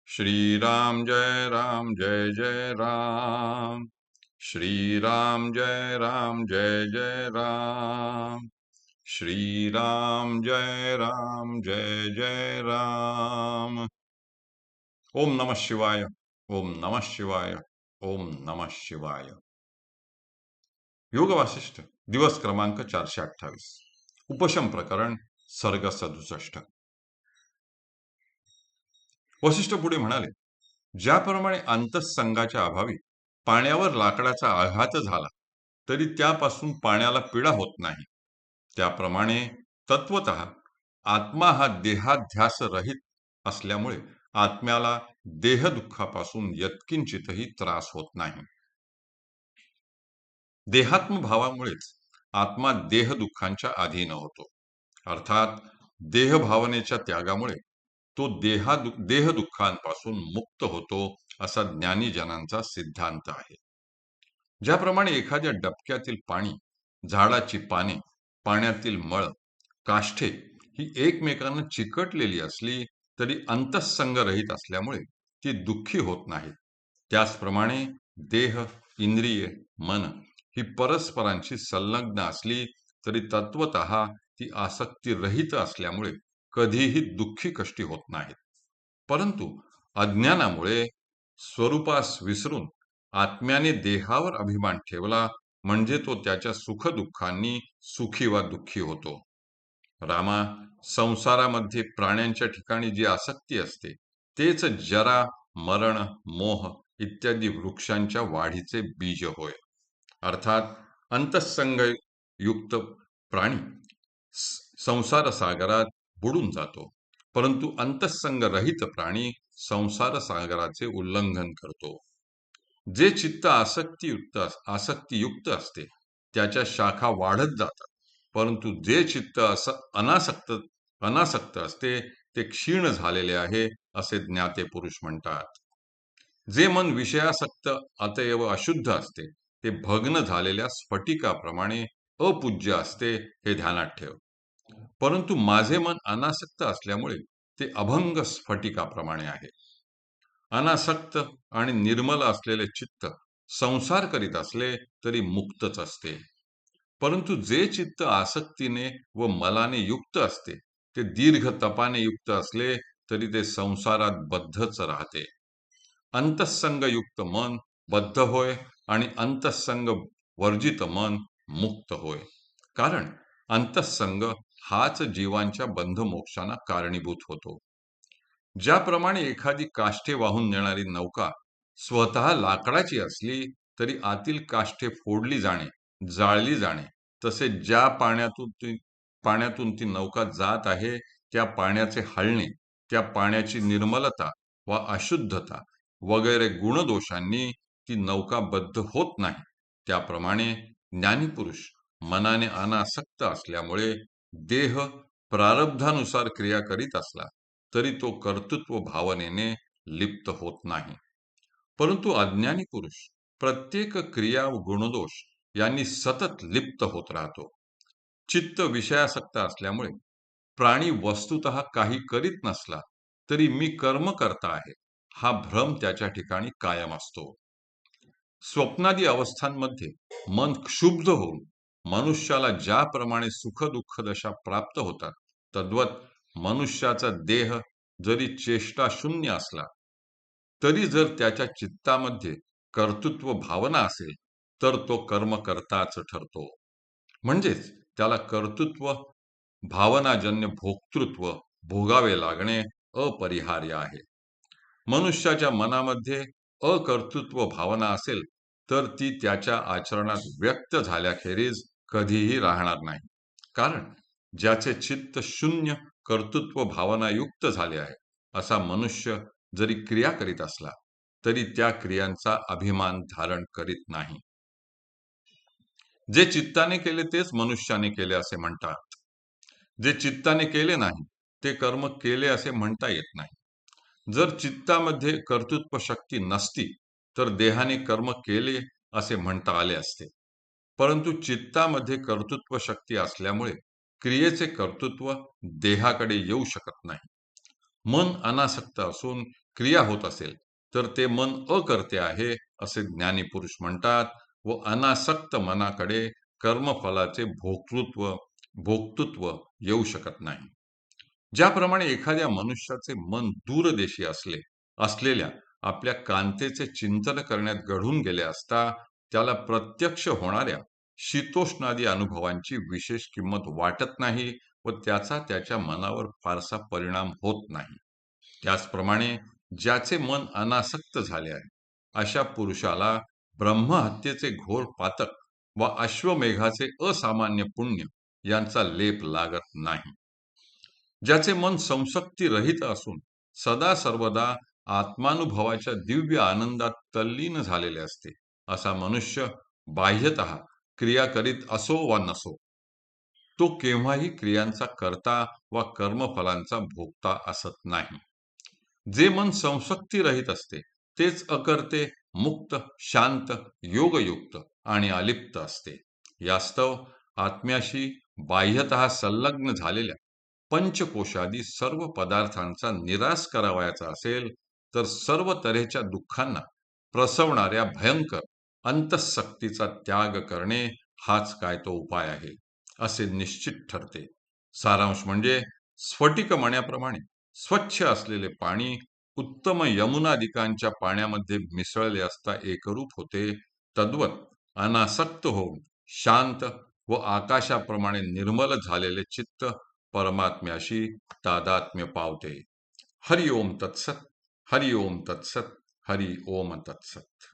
श्रीराम जय जय राम। श्रीराम जय राम। श्रीराम जय राम। ओम नमः शिवाय। ओम नमः शिवाय। ओम नमः शिवाय। योग वासिष्ठ दिवस क्रमांक 428। उपशम प्रकरण सर्ग 67। वसिष्ठ पुढे म्हणाले, ज्याप्रमाणे अंतःसंगाच्या अभावी पाण्यावर लाकडाचा आघात झाला तरी त्यापासून पाण्याला पीडा होत नाही, त्याप्रमाणे तत्वतः आत्मा हा देहाध्यास रहित असल्यामुळे आत्म्याला देहदुःखापासून यत्किंचितही त्रास होत नाही. देहात्म भावामुळेच आत्मा देहदुःखांच्या अधीन होतो, अर्थात देहभावनेच्या त्यागामुळे तो देहदुःखांपासून मुक्त होतो, असा ज्ञानीजनांचा सिद्धांत आहे. ज्याप्रमाणे एखाद्या डबक्यातील पाणी, झाडाची पाने, पाण्यातील मळ, काष्ठे ही एकमेकांना चिकटलेली असली तरी अंतःसंग रहित असल्यामुळे ती दुःखी होत नाहीत, त्याचप्रमाणे देह, इंद्रिये, मन ही परस्परांशी संलग्न असली तरी तत्वतः ती आसक्ती रहित असल्यामुळे कधीही दुःखी कष्टी होत नाहीत. परंतु अज्ञानामुळे स्वरूपास विसरून आत्म्याने देहावर अभिमान ठेवला म्हणजे तो त्याच्या सुखदुःखांनी सुखी वा दुःखी होतो. रामा, संसारामध्ये प्राण्यांच्या ठिकाणी जी आसक्ती असते तेच जरा, मरण, मोह इत्यादी वृक्षांच्या वाढीचे बीज होय. अर्थात अंतःसंग युक्त प्राणी संसार सागरात बुडून जातो, परंतु अंतःसंग रहित प्राणी संसार सागराचे उल्लंघन करतो. जे चित्त आसक्तीयुक्त असते त्याच्या शाखा वाढत जातात, परंतु जे चित्त अनासक्त असते ते क्षीण झालेले आहे, असे ज्ञाते पुरुष म्हणतात. जे मन विषयासक्त अतएव अशुद्ध असते ते भग्न झालेल्या स्फटिकाप्रमाणे अपूज्य असते, हे ध्यानात ठेव. परंतु माझे मन अनासक्त असल्यामुळे ते अभंग स्फटिकाप्रमाणे आहे. अनासक्त आणि निर्मल असलेले चित्त संसार करीत असले तरी मुक्तच असते, परंतु जे चित्त आसक्तीने व मलाने युक्त असते ते दीर्घ तपाने युक्त असले तरी ते संसारात बद्धच राहते. अंतःसंग युक्त मन बद्ध होय आणि अंतःसंग वर्जित मन मुक्त होय, कारण अंतःसंग हाच जीवांच्या बंधमोक्षांना कारणीभूत होतो. ज्याप्रमाणे एखादी काष्ठे वाहून नेणारी नौका स्वतः लाकडाची असली तरी आतील काष्ठे फोडली जाणे, जाळली जाणे, तसे ज्या पाण्यातून ती नौका जात आहे त्या पाण्याचे हलणे, त्या पाण्याची निर्मलता वा अशुद्धता वगैरे गुणदोषांनी ती नौका बद्ध होत नाही, त्याप्रमाणे ज्ञानीपुरुष मनाने अनासक्त असल्यामुळे देह प्रारब्धानुसार क्रिया करीत असला तरी तो कर्तृत्व भावनेने लिप्त होत नाही. परंतु अज्ञानी पुरुष प्रत्येक क्रिया व गुणदोष यांनी सतत लिप्त होत राहतो. चित्त विषयासक्त असल्यामुळे प्राणी वस्तुतः काही करीत नसला तरी मी कर्म करता आहे हा भ्रम त्याच्या ठिकाणी कायम असतो. स्वप्नादी अवस्थांमध्ये मन क्षुब्ध होऊन मनुष्याला ज्याप्रमाणे सुख दुःख दशा प्राप्त होतात, तद्वत मनुष्याचा देह जरी चेष्टा शून्य असला तरी जर त्याच्या चित्तामध्ये कर्तृत्व भावना असेल तर तो कर्म करताच ठरतो. म्हणजेच त्याला कर्तृत्व भावनाजन्य भोक्तृत्व भोगावे लागणे अपरिहार्य आहे. मनुष्याच्या मनामध्ये अकर्तृत्व भावना असेल तर ती त्याच्या आचरणात व्यक्त झाल्याखेरीज कधीही राहणार नाही, कारण ज्याचे चित्त शून्य कर्तृत्व भावना युक्त झाले आहे असा मनुष्य जरी क्रिया करीत असला तरी त्या क्रियांचा अभिमान धारण करीत नाही. जे चित्ताने केले तेच मनुष्याने केले असे म्हणतात. जे चित्ताने केले नाही ते कर्म केले असे म्हणता येत नाही. जर चित्तामध्ये कर्तृत्व शक्ती नसती तर देहाने कर्म केले असे म्हणता आले असते, परंतु चित्तामध्ये कर्तृत्व शक्ती असल्यामुळे क्रियेचे कर्तृत्व देहाकडे येऊ शकत नाही. मन अनासक्त असून क्रिया होत असेल तर ते मन अकर्ते आहे असे ज्ञानीपुरुष म्हणतात व अनासक्त मनाकडे कर्मफलाचे भोक्तृत्व येऊ शकत नाही. ज्याप्रमाणे एखाद्या मनुष्याचे मन दूरदेशी असलेल्या आपल्या कांतेचे चिंतन करण्यात घडून गेले असता त्याला प्रत्यक्ष होणाऱ्या शीतोष्णादी अनुभवांची विशेष किंमत वाटत नाही व त्याचा त्याच्या मनावर फारसा परिणाम होत नाही. त्याचप्रमाणे ज्याचे मन अनासक्त झाले आहे अशा पुरुषाला ब्रह्महत्येचे घोर पातक व अश्वमेघाचे असामान्य पुण्य यांचा लेप लागत नाही. ज्याचे मन संसक्ती रहित असून सदा सर्वदा आत्मानुभवाच्या दिव्य आनंदात तल्लीन झालेले असते असा मनुष्य बाह्यतः क्रिया करीत असो वा नसो तो केव्हाही क्रियांचा करता वा कर्मफलांचा भोगता असत नाही. जे मन संसक्ती रहित असते तेच अकर्ते, मुक्त, शांत, योगयुक्त आणि अलिप्त असते. यास्तव आत्म्याशी बाह्यतः संलग्न झालेल्या पंचकोशादी सर्व पदार्थांचा निराश करावयाचा असेल तर सर्व तऱ्हेच्या दुःखांना प्रसवणाऱ्या भयंकर अंतःशक्तीचा त्याग करणे हाच काय तो उपाय आहे असे निश्चित ठरते. सारांश म्हणजे स्फटिक मण्याप्रमाणे स्वच्छ असलेले पाणी उत्तम यमुनादिकांच्या पाण्यामध्ये मिसळले असता एकरूप होते, तद्वत अनासक्त होऊन शांत व आकाशाप्रमाणे निर्मल झालेले चित्त परमात्म्याशी तादात्म्य पावते. हरि ओम तत्सत. हरि ओम तत्सत. हरि ओम तत्सत.